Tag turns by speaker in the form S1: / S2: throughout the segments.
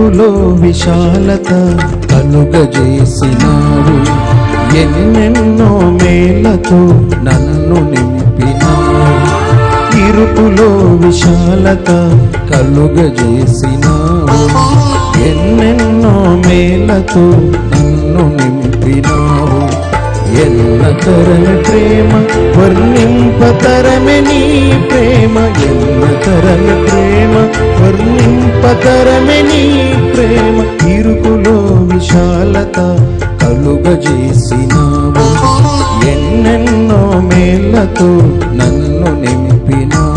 S1: ఇరుకులో విశాలత కలుగజేసినావు, ఎన్నెన్నో మేలతో నన్ను నింపినావు. ఇరుకులో విశాలత కలుగజేసినావు, ఎన్నెన్నో మేలతో నన్ను నింపినావు. ఎన్నతరమి ప్రేమ వర్ణింపతరమే నీ ప్రేమ, ఎన్నతరమి ప్రేమ వర్ణింపతరమే నీ ప్రేమ. ఇరుకులో విశాలత కలుగజేసినావు, ఎన్నెన్నో మేలతో నన్ను నింపినావు.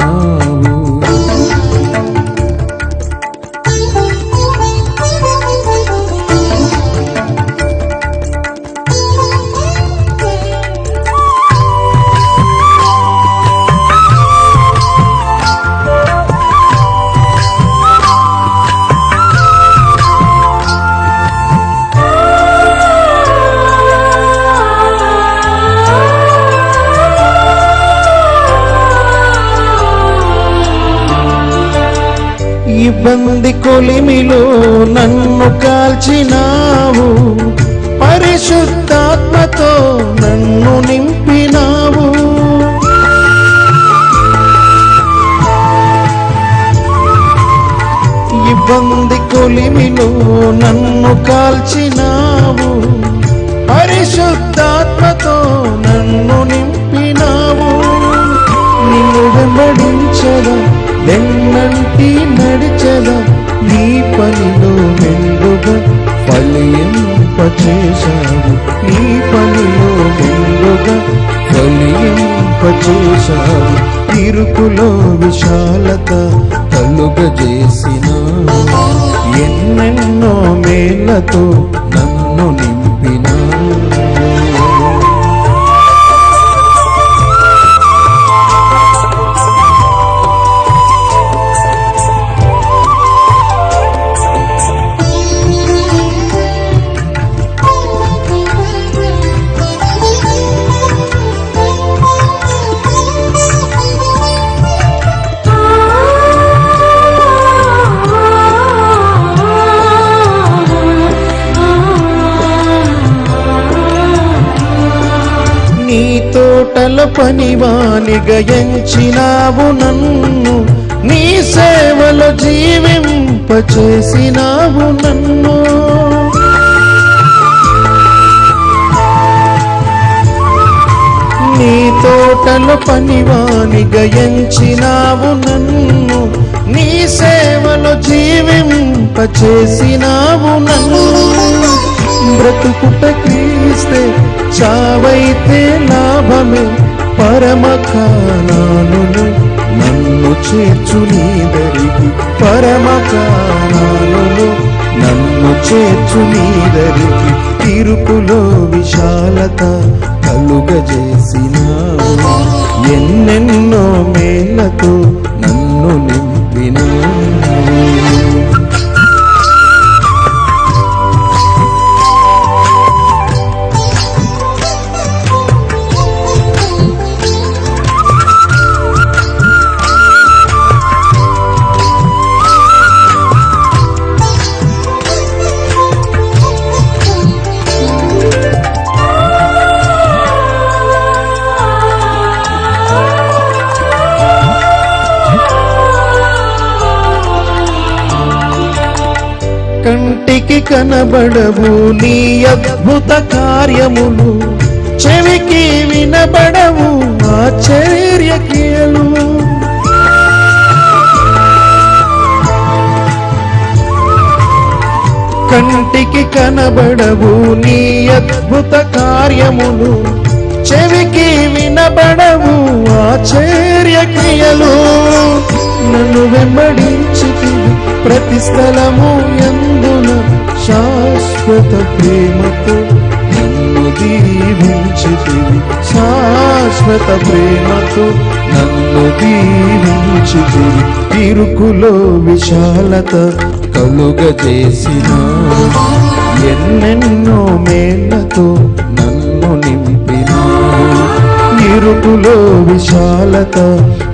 S1: ఇబ్బంది కొలిమిలో నన్ను కాల్చినావు, పరిశుద్ధాత్మతో నన్ను నింపినావు. ఇబ్బంది కొలిమిలో నన్ను కాల్చినావు, పరిశుద్ధాత్మతో నన్ను నింపినావు. నిన్ను వెంబడించదా, వెన్నంటి నడిచదా, నీ పనిలో మెండుగా ఫలింపచేశావు, నీ పనిలో మెండుగా ఫలింపచేశావు. ఇరుకులో విశాలత కలుగజేసినావు, ఎన్నెన్నో మేలతో నన్ను నింపినావు. తోటల పనివానిగా ఎంచినావు నన్ను, నీ సేవలో జీవింపచేసినావు నన్ను. నీ తోటల పనివానిగా ఎంచినావు నన్ను, నీ సేవలో జీవింపచేసినావు నన్ను. బ్రతుకుట క్రీస్తే, చావైతే లాభమే, పరమ కానానును నన్ను చేర్చు నీదరికి, పరమ కానానును నన్ను చేర్చు నీదరికి. ఇరుకులో విశాలత కలుగజేసినావు, ఎన్నెన్నో మేలతో నన్ను నింపినావు. కంటికి కనబడవు నీ అద్భుత కార్యములు, చెవికి వినబడవు ఆశ్చర్య క్రియలు. కంటికి కనబడవు నీ అద్భుత కార్యములు, చెవికి వినబడవు ఆశ్చర్య క్రియలు. నన్ను వెంబడించితివి ప్రతి స్థలము యందున, శాశ్వత ప్రేమతో నన్ను దీవించితివి, శాశ్వత ప్రేమతో నన్ను దీవించితివి. ఇరుకులో విశాలత కలుగజేసినావు, ఎన్నెన్నో మేలతో నన్ను నింపినావు. ఇరుకులో విశాలత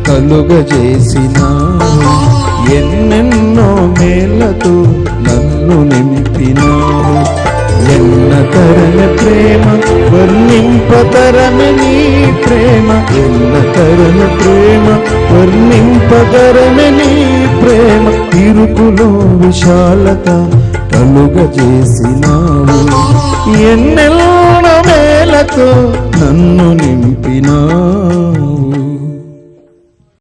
S1: కలుగజేసినావు, ఎన్నెన్నో మేలతో నన్ను ప్రేమ ఎన్న తరని ప్రేమ వర్ణింపగరని నీ ప్రేమ ఇరుకులో విశాలత కలుగజేసినావు ఎన్నెల్ల మేలతో నన్ను నింపినావు